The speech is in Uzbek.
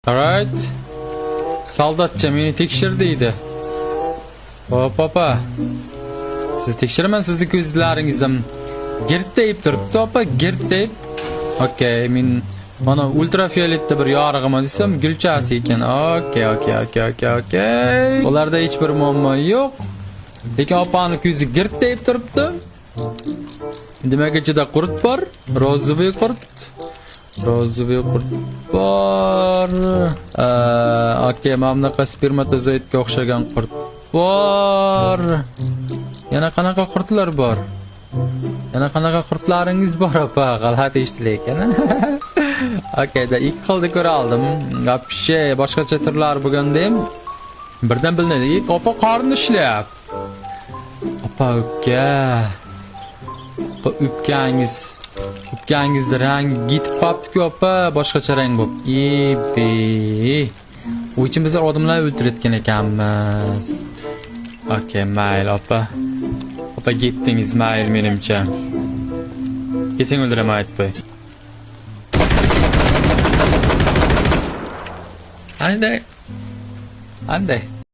Alright. Soldatcha meni tekshir deydi. Hop opa. Siz tekshiraman sizni ko'zlaringiz ham girdayib turibdi opa, girdayib. Okey, men mana ultrafioletda bir yorug'imi desam gulchasi ekan. Okey. Ularda hech bir muammo yo'q. Lekin opani ko'zi girdayib turibdi. Demak, ichida qurt bor, rozoviy qurt. Rozoviy qurt bor. Okey, mana bunaqa spermatozoidga o'xshagan qurt bor. Yana qanaqa qurtlar bor? Yana qanaqa qurtlaringiz bor opa? G'alati eshitdi ekan. Okeyda ikki xilda ko'ra oldim. Вообще boshqacha turlar bo'lganda ham birdan bilinadi. Opa qorni ishlayap. Opa uka. Opa upkangiz rangi gitib qopti-ku opa, boshqacha rang bo'lib. U uchun bizlar odamlar o'ltirayotgan ekanmiz. Okey, mayli opa. Opa ketdingiz, mayli menimcha. Kesing o'ldiraman aytmay. Anday.